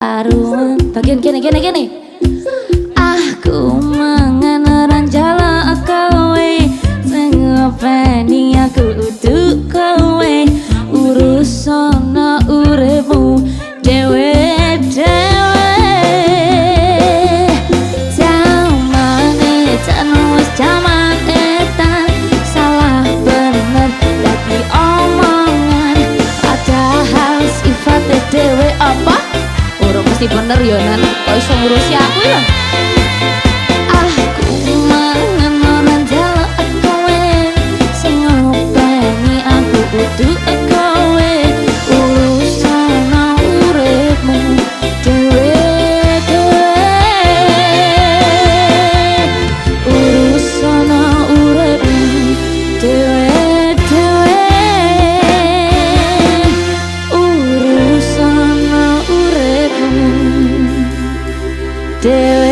Arum bagian gini aku mangan orang jala kowe sing ngopeni aku utuk kowe urusan uripmu dewe jamane janus jaman etan salah bener dadi omongan padahal sifatnya dewe apa urung mesti bener ya nan kok iso ngurusi aku ya aku mangan orang jaluk kowe sing ngopeni aku kudu kowe urusan uripmu dewe urusan uripmu dewe urusan uripmu dewe